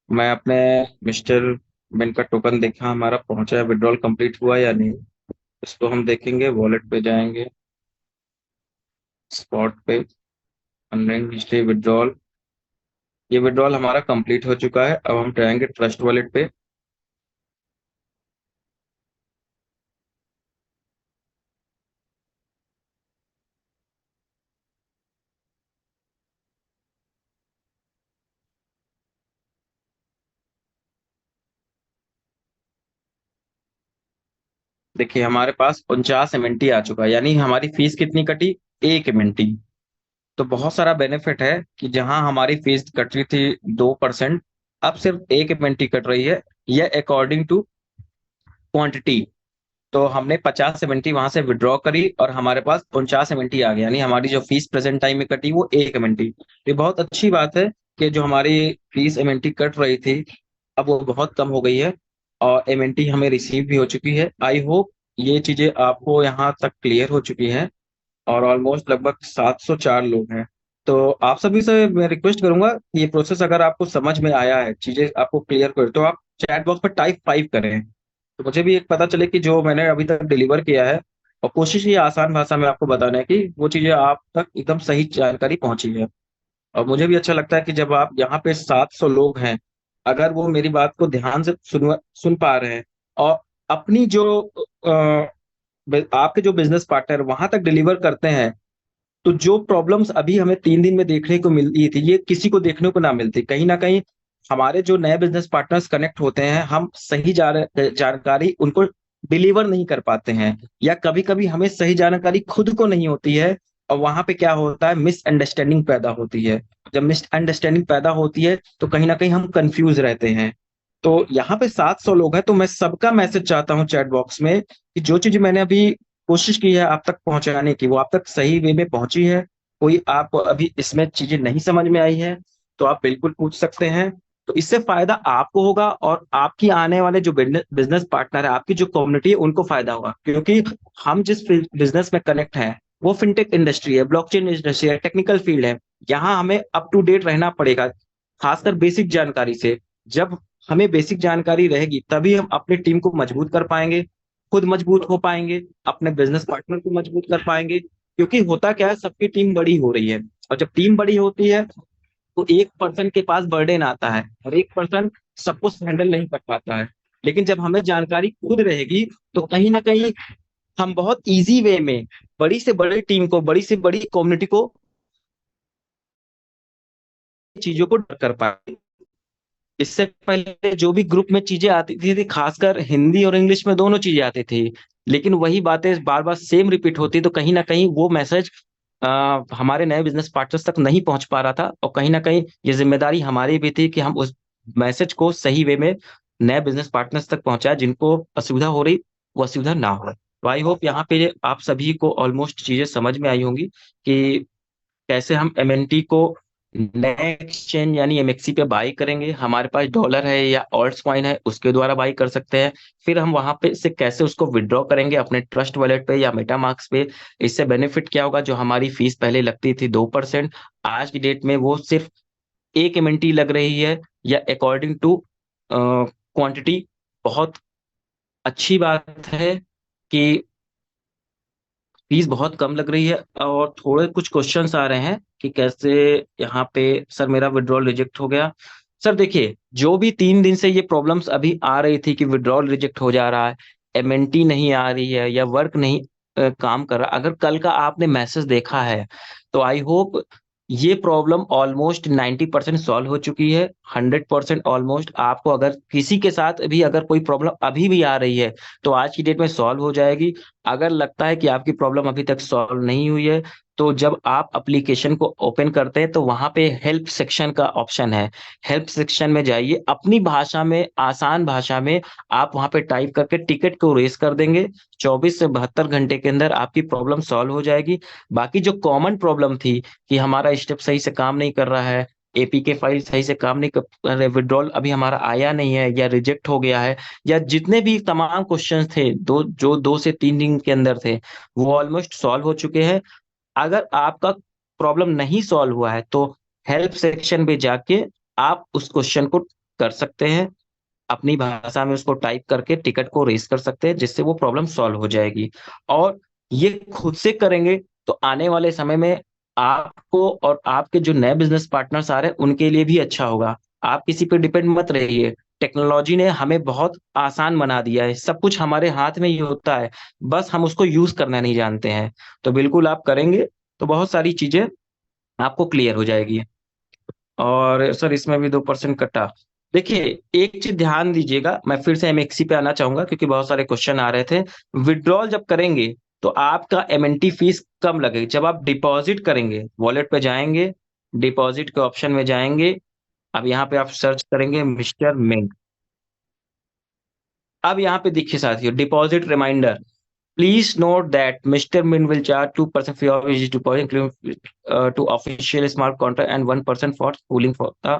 मैं अपने मिस्टर बिन का टोकन देखा हमारा पहुंचा है, विड्रॉल कंप्लीट हुआ या नहीं। इसको हम देखेंगे, वॉलेट पे जाएंगे, स्पॉट पे, ऑनलाइन हिस्ट्री, विड्रॉल। ये विड्रॉल हमारा कंप्लीट हो चुका है। अब हम जाएंगे ट्रस्ट वॉलेट पे। देखिए हमारे पास 49 MNT आ चुका है, यानी हमारी फीस कितनी कटी? 1 MNT। तो बहुत सारा बेनिफिट है कि जहां हमारी फीस कट रही थी 2%, अब सिर्फ 1 MNT कट रही है। यह अकॉर्डिंग टू क्वांटिटी। तो हमने 50 MNT वहां से विड्रॉ करी और हमारे पास 49 MNT आ गया, यानी हमारी जो फीस प्रेजेंट टाइम में कटी वो 1 MNT। ये बहुत अच्छी बात है कि जो हमारी फीस एमएनटी कट रही थी अब वो बहुत कम हो गई है, और एमएनटी हमें रिसीव भी हो चुकी है। आई होप ये चीजें आपको यहाँ तक क्लियर हो चुकी हैं। और ऑलमोस्ट लगभग 704 लोग हैं। तो आप सभी से मैं रिक्वेस्ट करूंगा कि ये प्रोसेस अगर आपको समझ में आया है, चीजें आपको क्लियर कर, तो आप चैट बॉक्स पर टाइप 5 करें, तो मुझे भी एक पता चले कि जो मैंने अभी तक डिलीवर किया है, और कोशिश ये आसान भाषा में आपको बताना है कि वो चीजें आप तक एकदम सही जानकारी पहुंची है। और मुझे भी अच्छा लगता है कि जब आप यहाँ पे 700 लोग हैं, अगर वो मेरी बात को ध्यान से सुन पा रहे हैं, और अपनी जो आपके जो बिजनेस पार्टनर वहां तक डिलीवर करते हैं, तो जो प्रॉब्लम्स अभी हमें 3 दिन में देखने को मिली थी, ये किसी को देखने को ना मिलती। कहीं ना कहीं हमारे जो नए बिजनेस पार्टनर्स कनेक्ट होते हैं, हम सही जानकारी उनको डिलीवर नहीं कर पाते हैं, या कभी कभी हमें सही जानकारी खुद को नहीं होती है, और वहां पे क्या होता है, मिसअंडरस्टैंडिंग पैदा होती है। जब मिसअंडरस्टैंडिंग पैदा होती है तो कहीं ना कहीं हम कंफ्यूज रहते हैं। तो यहाँ पे 700 लोग हैं, तो मैं सबका मैसेज चाहता हूँ चैट बॉक्स में कि जो चीज मैंने अभी कोशिश की है आप तक पहुंचाने की, वो आप तक सही वे में पहुंची है। कोई आपको अभी इसमें चीजें नहीं समझ में आई है, तो आप बिल्कुल पूछ सकते हैं। तो इससे फायदा आपको होगा, और आपकी आने वाले जो बिजनेस पार्टनर है, आपकी जो कम्युनिटी है, उनको फायदा होगा। क्योंकि हम जिस बिजनेस में कनेक्ट हैं, वो फिनटेक इंडस्ट्री है, ब्लॉकचेन इंडस्ट्री है, टेक्निकल फील्ड है। यहाँ हमें अप टू डेट रहना पड़ेगा, खासकर बेसिक जानकारी से। जब हमें बेसिक जानकारी रहेगी, तभी हम अपनी टीम को मजबूत कर पाएंगे, खुद मजबूत हो पाएंगे, अपने बिजनेस पार्टनर को मजबूत कर पाएंगे। क्योंकि होता क्या है, सबकी टीम बड़ी हो रही है, और जब टीम बड़ी होती है तो एक पर्सन के पास बर्डन आता है, और एक पर्सन सब कुछ हैंडल नहीं कर पाता है। लेकिन जब हमें जानकारी खुद रहेगी, तो कहीं ना कहीं हम बहुत इजी वे में बड़ी से बड़ी टीम को, बड़ी से बड़ी कम्युनिटी को, चीजों को कर पाएंगे। इससे पहले जो भी ग्रुप में चीजें आती थी खासकर हिंदी और इंग्लिश में दोनों चीजें आती थी, लेकिन वही बातें बार बार सेम रिपीट होती, तो कहीं ना कहीं वो मैसेज हमारे नए बिजनेस पार्टनर्स तक नहीं पहुंच पा रहा था। और कहीं ना कहीं ये जिम्मेदारी हमारी भी थी कि हम उस मैसेज को सही वे में नए बिजनेस पार्टनर्स तक पहुंचाए, जिनको असुविधा हो रही वो असुविधा ना हो। तो आई होप यहाँ पे आप सभी को ऑलमोस्ट चीजें समझ में आई होंगी कि कैसे हम एमएनटी को नए एक्सचेंज यानी एमएक्सी पे बाई करेंगे। हमारे पास डॉलर है या ऑल्ट्स कॉइन है, उसके द्वारा बाई कर सकते हैं। फिर हम वहां पे से कैसे उसको विड्रॉ करेंगे अपने ट्रस्ट वॉलेट पे या मेटामार्क्स पे। इससे बेनिफिट क्या होगा, जो हमारी फीस पहले लगती थी 2%, आज की डेट में वो सिर्फ 1 एमएनटी लग रही है, या अकॉर्डिंग टू क्वांटिटी। बहुत अच्छी बात है कि फीस बहुत कम लग रही है। और थोड़े कुछ क्वेश्चंस आ रहे हैं कि कैसे यहाँ पे सर मेरा विड्रॉल रिजेक्ट हो गया। सर देखिए, जो भी 3 दिन से ये प्रॉब्लम्स अभी आ रही थी कि विड्रॉल रिजेक्ट हो जा रहा है, एमएनटी नहीं आ रही है, या वर्क नहीं काम कर रहा, अगर कल का आपने मैसेज देखा है, तो आई होप ये प्रॉब्लम ऑलमोस्ट 90% सॉल्व हो चुकी है। 100% ऑलमोस्ट आपको अगर किसी के साथ भी अगर कोई प्रॉब्लम अभी भी आ रही है, तो आज की डेट में सॉल्व हो जाएगी। अगर लगता है कि आपकी प्रॉब्लम अभी तक सॉल्व नहीं हुई है, तो जब आप एप्लीकेशन को ओपन करते हैं, तो वहां पे हेल्प सेक्शन का ऑप्शन है। हेल्प सेक्शन में जाइए, अपनी भाषा में, आसान भाषा में आप वहां पे टाइप करके टिकट को रेस कर देंगे। 24 से 72 घंटे के अंदर आपकी प्रॉब्लम सॉल्व हो जाएगी। बाकी जो कॉमन प्रॉब्लम थी कि हमारा स्टेप सही से काम नहीं कर रहा है, एपीके फाइल सही से काम नहीं कर, विड्रॉल अभी हमारा आया नहीं है या रिजेक्ट हो गया है, या जितने भी तमाम क्वेश्चंस थे, 2 से 3 दिन के अंदर थे, वो ऑलमोस्ट सॉल्व हो चुके हैं। अगर आपका प्रॉब्लम नहीं सॉल्व हुआ है, तो हेल्प सेक्शन में जाके आप उस क्वेश्चन को कर सकते हैं, अपनी भाषा में उसको टाइप करके टिकट को रेस कर सकते हैं, जिससे वो प्रॉब्लम सॉल्व हो जाएगी। और ये खुद से करेंगे तो आने वाले समय में आपको और आपके जो नए बिजनेस पार्टनर्स आ रहे हैं उनके लिए भी अच्छा होगा। आप किसी पे डिपेंड मत रहिए। टेक्नोलॉजी ने हमें बहुत आसान बना दिया है, सब कुछ हमारे हाथ में ही होता है, बस हम उसको यूज करना नहीं जानते हैं। तो बिल्कुल आप करेंगे तो बहुत सारी चीजें आपको क्लियर हो जाएगी। और सर इसमें भी 2% कटा। देखिए, एक चीज ध्यान दीजिएगा, मैं फिर से एमएक्सी पे आना चाहूंगा क्योंकि बहुत सारे क्वेश्चन आ रहे थे। विड्रॉल जब करेंगे तो आपका एमएनटी फीस कम लगेगी। जब आप डिपॉजिट करेंगे, वॉलेट पे जाएंगे, डिपॉजिट के ऑप्शन में जाएंगे, अब यहाँ पे आप सर्च करेंगे मिस्टर मिंट। अब यहाँ पे देखिए साथियों, deposit reminder, please note that mister Min will charge 2% fee of each deposit, including to official smart contract and 1% for pooling for the।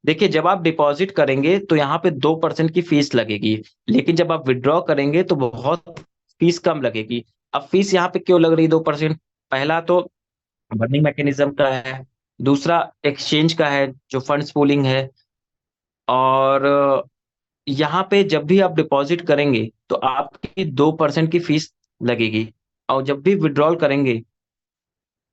देखिए, जब आप डिपॉजिट करेंगे तो यहाँ पे 2% की फीस लगेगी, लेकिन जब आप विड्रॉ करेंगे तो बहुत फीस कम लगेगी। अब फीस यहाँ पे क्यों लग रही 2%? पहला तो बर्निंग मैकेनिज्म का है, दूसरा एक्सचेंज का है जो फंड्स पूलिंग है, और यहाँ पे जब भी आप डिपॉजिट करेंगे तो आपकी 2% की फीस लगेगी, और जब भी विड्रॉल करेंगे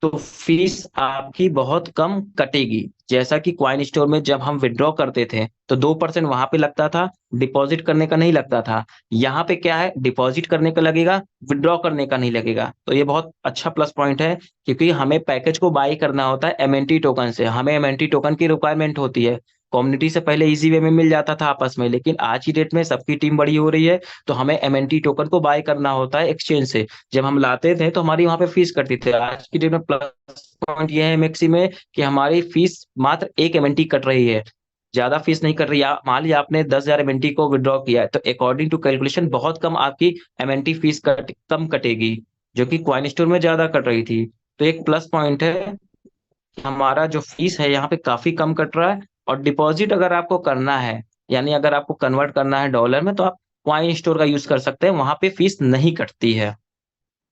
तो फीस आपकी बहुत कम कटेगी। जैसा कि क्वाइन स्टोर में जब हम विड्रॉ करते थे तो 2% वहां पे लगता था, डिपॉजिट करने का नहीं लगता था। यहाँ पे क्या है, डिपॉजिट करने का लगेगा, विड्रॉ करने का नहीं लगेगा। तो ये बहुत अच्छा प्लस पॉइंट है, क्योंकि हमें पैकेज को बाई करना होता है एमएनटी टोकन से, हमें एमएनटी टोकन की रिक्वायरमेंट होती है। कम्युनिटी से पहले इजी वे में मिल जाता था आपस में, लेकिन आज की डेट में सबकी टीम बड़ी हो रही है, तो हमें एमएनटी टोकन को बाय करना होता है एक्सचेंज से। जब हम लाते थे तो हमारी वहां पे फीस कटती थी। आज की डेट में प्लस पॉइंट ये है मैक्सी में कि हमारी फीस मात्र 1 एमएनटी कट रही है, ज्यादा फीस नहीं कट रही है। मान लिया आपने 10,000 एमएनटी को विड्रॉ किया है, तो अकॉर्डिंग टू कैलकुलेशन बहुत कम आपकी एमएनटी फीस कम कटेगी, जो कि क्वाइन स्टोर में ज्यादा कट रही थी। तो एक प्लस पॉइंट है, हमारा जो फीस है यहाँ पे काफी कम कट रहा है। और डिपॉजिट अगर आपको करना है, यानी अगर आपको कन्वर्ट करना है डॉलर में, तो आप क्वाइन स्टोर का यूज कर सकते हैं, वहां पे फीस नहीं कटती है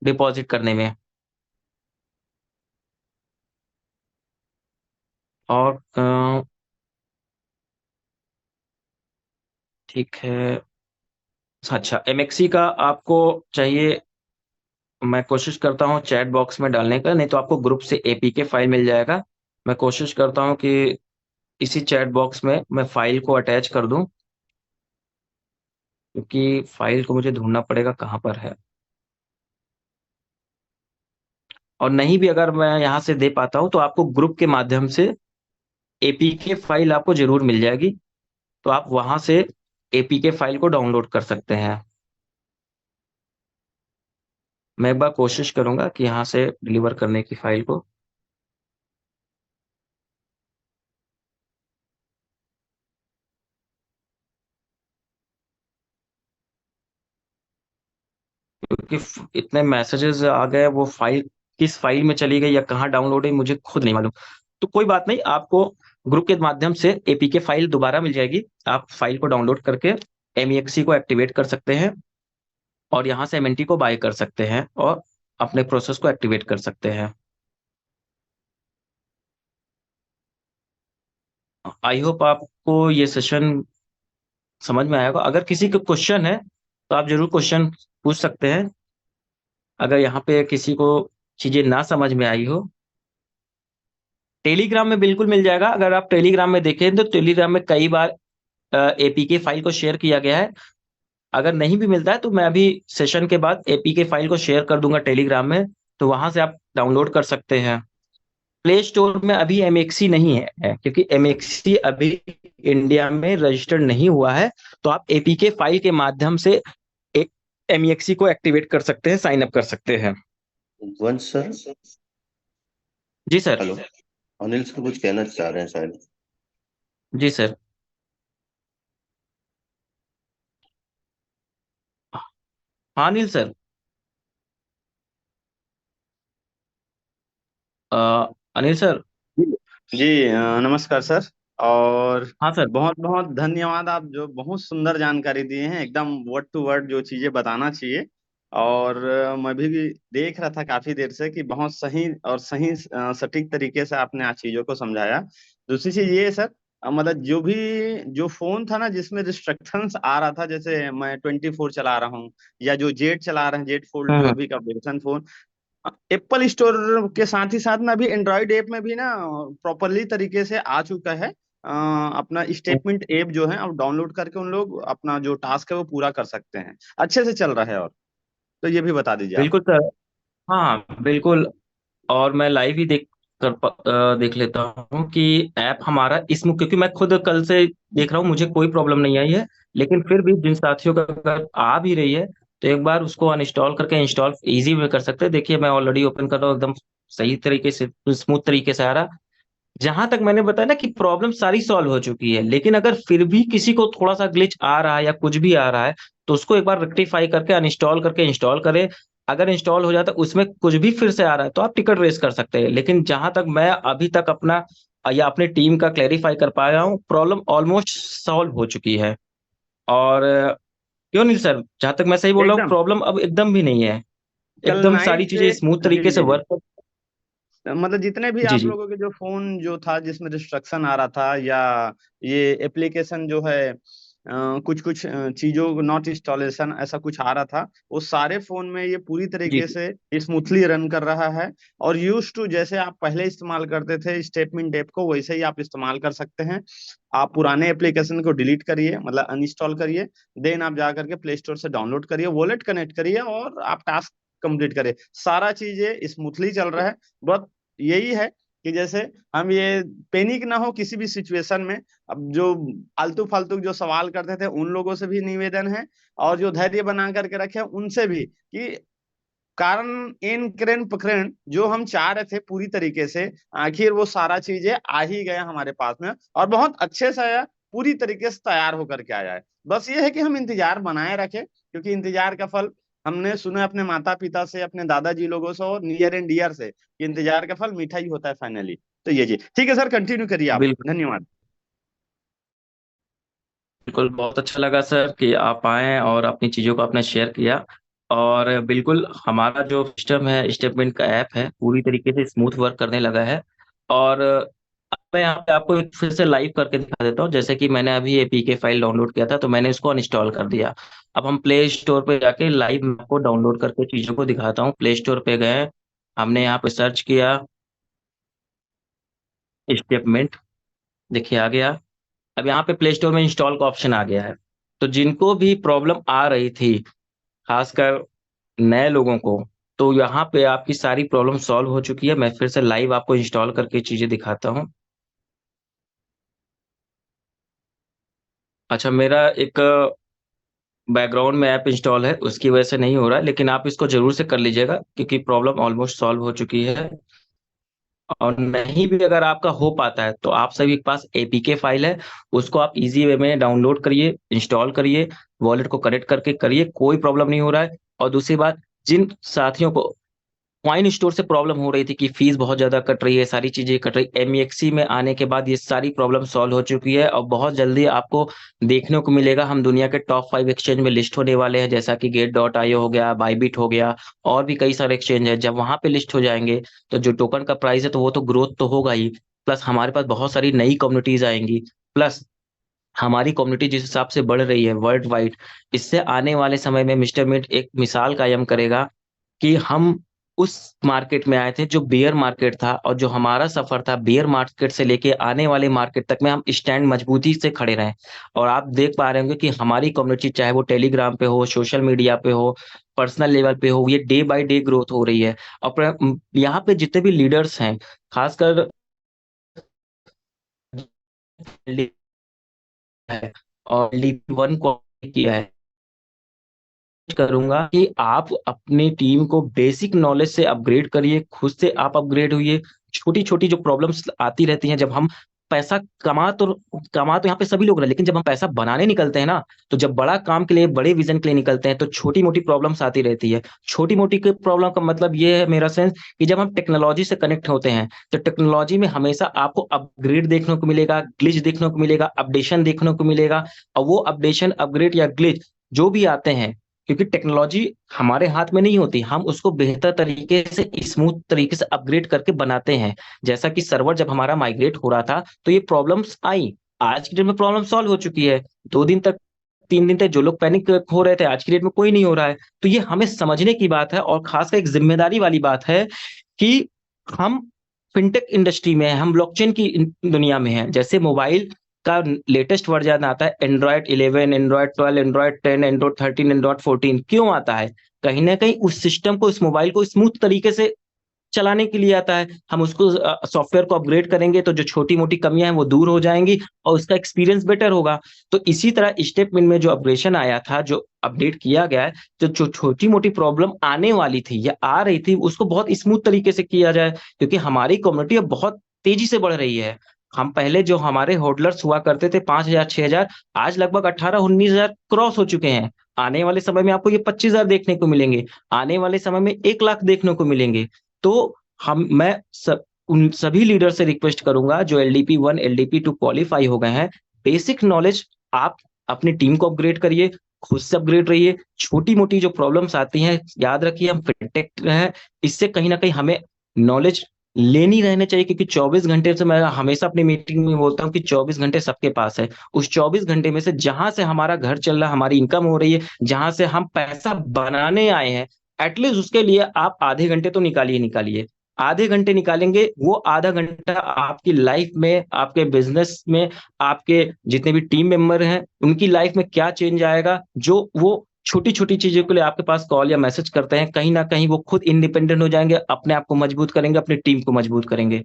डिपॉजिट करने में। और ठीक है। अच्छा, एमएक्सी का आपको चाहिए, मैं कोशिश करता हूँ चैट बॉक्स में डालने का, नहीं तो आपको ग्रुप से एपीके फाइल मिल जाएगा। मैं कोशिश करता हूँ कि इसी चैट बॉक्स में मैं फाइल को अटैच कर दूं, क्योंकि फाइल को मुझे ढूंढना पड़ेगा कहाँ पर है। और नहीं भी अगर मैं यहाँ से दे पाता हूँ तो आपको ग्रुप के माध्यम से एपीके फाइल आपको जरूर मिल जाएगी, तो आप वहां से एपीके फाइल को डाउनलोड कर सकते हैं। मैं एक बार कोशिश करूंगा कि यहाँ से डिलीवर करने की फाइल को, क्योंकि इतने मैसेजेस आ गए, वो फाइल किस फाइल में चली गई या कहाँ डाउनलोड है मुझे खुद नहीं मालूम। तो कोई बात नहीं, आपको ग्रुप के माध्यम से एपीके फाइल दोबारा मिल जाएगी। आप फाइल को डाउनलोड करके एमईएक्सी को एक्टिवेट कर सकते हैं, और यहाँ से एमएनटी को बाय कर सकते हैं, और अपने प्रोसेस को एक्टिवेट कर सकते हैं। आई होप आपको ये सेशन समझ में आएगा। अगर किसी को क्वेश्चन है तो आप जरूर क्वेश्चन पूछ सकते हैं, अगर यहाँ पे किसी को चीजें ना समझ में आई हो। टेलीग्राम में बिल्कुल मिल जाएगा, अगर आप टेलीग्राम में देखें तो टेलीग्राम में कई बार एपीके फाइल को शेयर किया गया है। अगर नहीं भी मिलता है तो मैं अभी सेशन के बाद एपीके फाइल को शेयर कर दूंगा टेलीग्राम में, तो वहां से आप डाउनलोड कर सकते हैं। प्ले स्टोर में अभी एमएक्सी नहीं है, क्योंकि एमएक्सी अभी इंडिया में रजिस्टर्ड नहीं हुआ है। तो आप एपीके फाइल के माध्यम से एक एमएक्सी को एक्टिवेट कर सकते हैं, साइन अप कर सकते हैं। वंश सर। जी सर। हेलो। अनिल सर कुछ कहना चाह रहे हैं शायद। जी सर। हाँ अनिल सर। अ, अनिल सर। जी जी, नमस्कार सर। और हाँ सर। बहुत बहुत धन्यवाद, आप जो बहुत सुंदर जानकारी दिए हैं, एकदम वर्ड टू वर्ड जो चीजें बताना चाहिए। और मैं भी देख रहा था काफी देर से कि बहुत सही और सही सटीक तरीके से आपने आज चीजों को समझाया। दूसरी चीज ये है सर, मतलब जो भी जो फोन था ना जिसमें रिस्ट्रिक्शंस आ रहा था, जैसे मैं 24 चला रहा हूँ, या जो जेड चला रहे हैं, जेड फोल्ड जो हम्म। भी का वर्जन फोन, एप्पल स्टोर के साथ ही साथ में अभी एंड्रॉइड ऐप में भी ना प्रॉपरली तरीके से आ चुका है। अपना स्टेटमेंट ऐप जो है अब डाउनलोड करके उन लोग अपना जो टास्क है वो पूरा कर सकते हैं, अच्छे से चल रहा है। और तो ये भी बता दीजिए आप। बिल्कुल सर। हाँ बिल्कुल। और मैं लाइव ही देख लेता हूँ कि ऐप हमारा इसमें, क्योंकि मैं खुद कल से देख रहा हूँ, मुझे कोई प्रॉब्लम नहीं आई है। लेकिन फिर भी जिन साथियों का अगर आ भी रही है तो एक बार उसको अनइंस्टॉल करके इंस्टॉल इजी में कर सकते हैं। देखिए मैं ऑलरेडी ओपन कर रहा हूँ, एकदम सही तरीके से, स्मूथ तरीके से आ रहा। जहां तक मैंने बताया ना कि प्रॉब्लम सारी सॉल्व हो चुकी है, लेकिन अगर फिर भी किसी को थोड़ा सा ग्लिच आ रहा है या कुछ भी आ रहा है, तो उसको एक बार रेक्टिफाई करके अनइंस्टॉल करके इंस्टॉल करें। अगर इंस्टॉल हो जाता है उसमें कुछ भी फिर से आ रहा है तो आप टिकट रेस कर सकते हैं। लेकिन जहां तक मैं अभी तक अपना या अपनी टीम का क्लेरिफाई कर पाया हूँ, प्रॉब्लम ऑलमोस्ट सॉल्व हो चुकी है। और क्यों नहीं सर, जहां तक मैं सही बोल रहा हूँ, एकदम प्रॉब्लम अब एकदम भी नहीं है। कल एकदम नाइट सारी चीजें से, स्मूथ जी तरीके से जी जी, वर्क। मतलब जितने भी जी आप जी लोगों के जो फोन जो था जिसमें रिस्ट्रक्शन आ रहा था, या ये एप्लीकेशन जो है कुछ कुछ चीजों को नॉट इंस्टॉलेशन ऐसा कुछ आ रहा था, वो सारे फोन में ये पूरी जी तरीके जी से स्मूथली रन कर रहा है। और यूज टू जैसे आप पहले इस्तेमाल करते थे स्टेटमेंट ऐप को, वैसे ही आप इस्तेमाल कर सकते हैं। आप पुराने एप्लीकेशन को डिलीट करिए, मतलब अनइंस्टॉल करिए, देन आप जा करके प्ले स्टोर से डाउनलोड करिए, वॉलेट कनेक्ट करिए और आप टास्क कंप्लीट करिए। सारा चीजें स्मूथली चल रहा है। बस यही है कि जैसे हम ये पैनिक ना हो किसी भी सिचुएशन में। अब जो आलतू फालतू जो सवाल करते थे उन लोगों से भी निवेदन है, और जो धैर्य बना करके रखे उनसे भी, कि कारण इन क्रेन पकड़न जो हम चाह रहे थे पूरी तरीके से, आखिर वो सारा चीजें आ ही गया हमारे पास में, और बहुत अच्छे से आया, पूरी तरीके से तैयार होकर के आया है। बस ये है कि हम इंतजार बनाए रखें, क्योंकि इंतजार का फल हमने सुना अपने माता पिता से, अपने दादाजी लोगों से और नियर एंड डियर से, कि इंतजार का फल मीठा ही होता है फाइनली। तो ये जी ठीक है सर, कंटिन्यू करिए आप, बिल्कुल। धन्यवाद। बिल्कुल, बहुत अच्छा लगा सर कि आप आए और अपनी चीज़ों को आपने शेयर किया। और बिल्कुल हमारा जो सिस्टम है, स्टेटमेंट का ऐप है, पूरी तरीके से स्मूथ वर्क करने लगा है। और अब मैं यहाँ पे आपको एक फिर से लाइव करके दिखा देता हूँ। जैसे कि मैंने अभी एपीके फाइल डाउनलोड किया था, तो मैंने इसको अनइंस्टॉल कर दिया। अब हम प्ले स्टोर पे जाके लाइव मैं आपको डाउनलोड करके चीज़ों को दिखाता हूँ। प्ले स्टोर पे गए, हमने यहाँ पे सर्च किया स्टेटमेंट, देखिए आ गया। अब यहाँ पे प्ले स्टोर में इंस्टॉल का ऑप्शन आ गया है। तो जिनको भी प्रॉब्लम आ रही थी, खासकर नए लोगों को, तो यहाँ पे आपकी सारी प्रॉब्लम सॉल्व हो चुकी है। मैं फिर से लाइव आपको इंस्टॉल करके चीजें दिखाता हूँ। अच्छा, मेरा एक बैकग्राउंड में ऐप इंस्टॉल है, उसकी वजह से नहीं हो रहा है, लेकिन आप इसको जरूर से कर लीजिएगा क्योंकि प्रॉब्लम ऑलमोस्ट सॉल्व हो चुकी है। और नहीं भी अगर आपका हो पाता है तो आप सभी के पास एपीके फाइल है, उसको आप इजी वे में डाउनलोड करिए, इंस्टॉल करिए, वॉलेट को कनेक्ट करके करिए, कोई प्रॉब्लम नहीं हो रहा है। और दूसरी बात, जिन साथियों को कॉइन स्टोर से प्रॉब्लम हो रही थी कि फीस बहुत ज्यादा कट रही है, सारी चीजें कट रही, एमईएक्सी में आने के बाद ये सारी प्रॉब्लम सॉल्व हो चुकी है। और बहुत जल्दी आपको देखने को मिलेगा, हम दुनिया के टॉप 5 एक्सचेंज में लिस्ट होने वाले हैं, जैसा कि गेट डॉट आईओ हो गया, बाईबिट हो गया, और भी कई सारे एक्सचेंज है। जब वहां पे लिस्ट हो जाएंगे तो जो टोकन का प्राइस है तो वो तो ग्रोथ तो होगा ही, प्लस हमारे पास बहुत सारी नई कम्युनिटीज आएंगी। प्लस हमारी कम्युनिटी जिस हिसाब से बढ़ रही है वर्ल्ड वाइड, इससे आने वाले समय में मिस्टर मिट एक मिसाल कायम करेगा कि हम उस मार्केट में आए थे जो बेयर मार्केट था, और जो हमारा सफर था बेयर मार्केट से लेके आने वाले मार्केट तक में हम स्टैंड मजबूती से खड़े रहे। और आप देख पा रहे होंगे कि हमारी कम्युनिटी, चाहे वो टेलीग्राम पे हो, सोशल मीडिया पे हो, पर्सनल लेवल पे हो, ये डे बाय डे ग्रोथ हो रही है। और यहाँ पे जितने भी लीडर्स हैं, खासकर है और लीड वन को किया है, करूंगा कि आप अपनी टीम को बेसिक नॉलेज से अपग्रेड करिए, खुद से आप अपग्रेड हुई। छोटी छोटी जो प्रॉब्लम्स आती रहती हैं, जब हम पैसा कमा तो यहाँ पे सभी लोग रहे, लेकिन जब हम पैसा बनाने निकलते हैं ना, तो जब बड़ा काम के लिए, बड़े विजन के लिए निकलते हैं, तो छोटी मोटी प्रॉब्लम्स आती रहती है। छोटी मोटी प्रॉब्लम का मतलब ये है मेरा सेंस, कि जब हम टेक्नोलॉजी से कनेक्ट होते हैं तो टेक्नोलॉजी में हमेशा आपको अपग्रेड देखने को मिलेगा, ग्लिच देखने को मिलेगा, अपडेशन देखने को मिलेगा। और वो अपडेशन, अपग्रेड या ग्लिच जो भी आते हैं, क्योंकि टेक्नोलॉजी हमारे हाथ में नहीं होती, हम उसको बेहतर तरीके से, स्मूथ तरीके से अपग्रेड करके बनाते हैं। जैसा कि सर्वर जब हमारा माइग्रेट हो रहा था तो ये प्रॉब्लम्स आई, आज की डेट में प्रॉब्लम सॉल्व हो चुकी है। 2 दिन तक, 3 दिन तक जो लोग पैनिक हो रहे थे, आज की डेट में कोई नहीं हो रहा है। तो ये हमें समझने की बात है, और खासकर एक जिम्मेदारी वाली बात है कि हम फिनटेक इंडस्ट्री में हैं, हम ब्लॉकचेन की दुनिया में हैं। जैसे मोबाइल का लेटेस्ट वर्जन आता है, Android 11, Android 12, Android 10, Android 13, Android 14, क्यों आता है? कहीं ना कहीं उस सिस्टम को, इस मोबाइल को स्मूथ तरीके से चलाने के लिए आता है। हम उसको सॉफ्टवेयर को अपग्रेड करेंगे तो जो छोटी मोटी कमियां हैं वो दूर हो जाएंगी और उसका एक्सपीरियंस बेटर होगा। तो इसी तरह स्टेपमेंट में जो अपग्रेडेशन आया था, जो अपडेट किया गया है, तो जो छोटी मोटी प्रॉब्लम आने वाली थी या आ रही थी, उसको बहुत स्मूथ तरीके से किया जाए, क्योंकि हमारी कम्युनिटी अब बहुत तेजी से बढ़ रही है। हम पहले जो हमारे होल्डर्स हुआ करते थे 5,000 6,000, आज लगभग 18-19,000 क्रॉस हो चुके हैं। आने वाले समय में आपको ये 25,000 देखने को मिलेंगे, आने वाले समय में 1 लाख देखने को मिलेंगे। तो उन सभी लीडर से रिक्वेस्ट करूंगा जो LDP1 LDP2 क्वालिफाई हो गए हैं, बेसिक नॉलेज आप अपनी टीम को अपग्रेड करिए, खुद से अपग्रेड रहिए। छोटी मोटी जो प्रॉब्लम्स आती हैं, याद रखिए हम फिनटेक हैं, इससे कहीं ना कहीं हमें नॉलेज लेनी रहनी चाहिए, क्योंकि 24 घंटे से, मैं हमेशा अपनी मीटिंग में बोलता हूँ कि 24 घंटे सबके पास है। उस 24 घंटे में से जहां से हमारा घर चल रहा है, हमारी इनकम हो रही है, जहां से हम पैसा बनाने आए हैं, एटलीस्ट उसके लिए आप आधे घंटे तो निकालिए निकालिए। आधे घंटे निकालेंगे, वो आधा घंटा आपकी लाइफ में, आपके बिजनेस में, आपके जितने भी टीम मेंबर हैं उनकी लाइफ में क्या चेंज आएगा, जो वो छोटी छोटी चीजों के लिए आपके पास कॉल या मैसेज करते हैं, कहीं ना कहीं वो खुद इंडिपेंडेंट हो जाएंगे, अपने आप को मजबूत करेंगे, अपनी टीम को मजबूत करेंगे।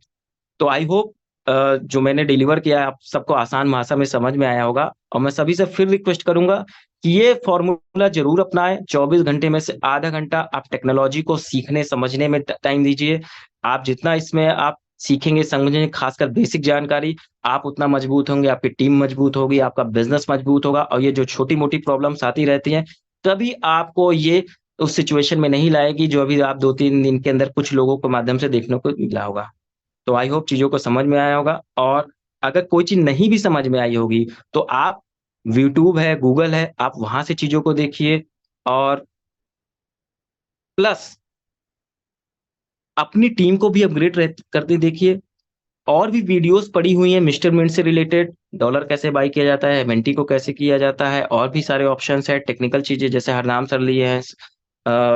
तो आई होप जो मैंने डिलीवर किया है आप सबको आसान भाषा में समझ में आया होगा, और मैं सभी से फिर रिक्वेस्ट करूंगा कि ये फॉर्मूला जरूर अपनाएं। 24 घंटे में से आधा घंटा आप टेक्नोलॉजी को सीखने समझने में टाइम दीजिए। आप जितना इसमें आप सीखेंगे समझेंगे, खासकर बेसिक जानकारी, आप उतना मजबूत होंगे, आपकी टीम मजबूत होगी, आपका बिजनेस मजबूत होगा, और ये जो छोटी मोटी प्रॉब्लम्स आती रहती हैं, कभी आपको ये उस सिचुएशन में नहीं लाएगी जो अभी आप 2-3 दिन के अंदर कुछ लोगों के माध्यम से देखने को मिला होगा। तो आई होप चीजों को समझ में आया होगा, और अगर कोई चीज नहीं भी समझ में आई होगी तो आप, यूट्यूब है, गूगल है, आप वहां से चीजों को देखिए। और प्लस अपनी टीम को भी अपग्रेड करते देखिए। और भी वीडियोस पड़ी हुई हैं मिस्टर मिंट से रिलेटेड, डॉलर कैसे बाई किया जाता है, एमएनटी को कैसे किया जाता है, और भी सारे ऑप्शंस है, टेक्निकल चीजें, जैसे हरनाम सर लिए हैं,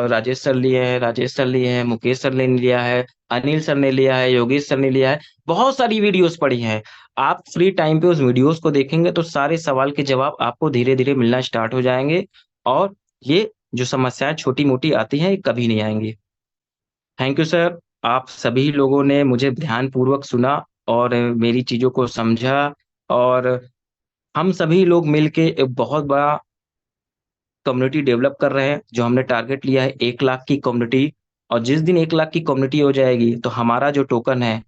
राजेश सर लिए हैं, राजेश सर लिए हैं, मुकेश सर ने लिया है, अनिल सर ने लिया है, योगेश सर ने लिया है। बहुत सारी वीडियोस पड़ी हैं। आप फ्री टाइम पे उस वीडियोस को देखेंगे तो सारे सवाल के जवाब आपको धीरे धीरे मिलना स्टार्ट हो जाएंगे, और ये जो समस्याएं छोटी मोटी आती हैं ये कभी नहीं आएंगी। Thank you sir. आप सभी लोगों ने मुझे ध्यानपूर्वक सुना और मेरी चीजों को समझा, और हम सभी लोग मिलके एक बहुत बड़ा कम्युनिटी डेवलप कर रहे हैं। जो हमने टारगेट लिया है 1 लाख की कम्युनिटी, और जिस दिन 1 लाख की कम्युनिटी हो जाएगी तो हमारा जो टोकन है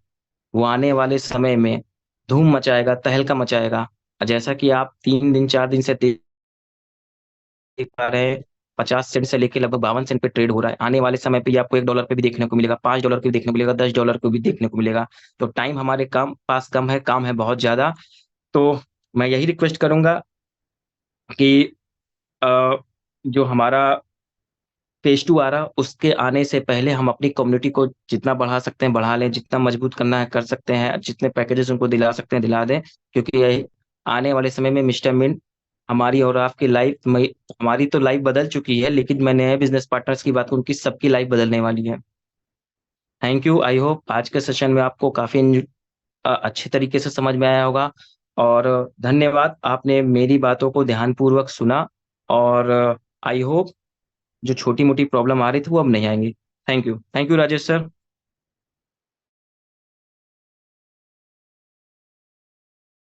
वो आने वाले समय में धूम मचाएगा, तहलका मचाएगा। जैसा कि आप 3 दिन 4 दिन से देख पा रहे हैं, 50 सेंट से लेकर लगभग 52 सेंट पे ट्रेड हो रहा है। आने वाले समय पे ये आपको $1 पे भी देखने को मिलेगा, $5 पे भी देखने को मिलेगा, $10 पे भी देखने को मिलेगा। तो टाइम हमारे पास कम है, काम है बहुत ज्यादा। तो मैं यही रिक्वेस्ट करूंगा कि अ, जो हमारा फेज 2 आ रहा, उसके आने से पहले हम अपनी कम्युनिटी को जितना बढ़ा सकते हैं बढ़ा लें, जितना मजबूत करना है कर सकते हैं, जितने पैकेजेस उनको दिला सकते हैं दिला दें, क्योंकि ये आने वाले समय में मिस्टर मिंट हमारी और आपकी लाइफ में, हमारी तो लाइफ बदल चुकी है, लेकिन मैं नए बिजनेस पार्टनर्स की बात करूं, उनकी सबकी लाइफ बदलने वाली है। Thank you. आई होप आज के सेशन में आपको काफी अच्छे तरीके से समझ में आया होगा, और धन्यवाद आपने मेरी बातों को ध्यानपूर्वक सुना। और आई होप जो छोटी मोटी प्रॉब्लम आ रही थी वो अब नहीं आएंगी। Thank you Rajesh sir.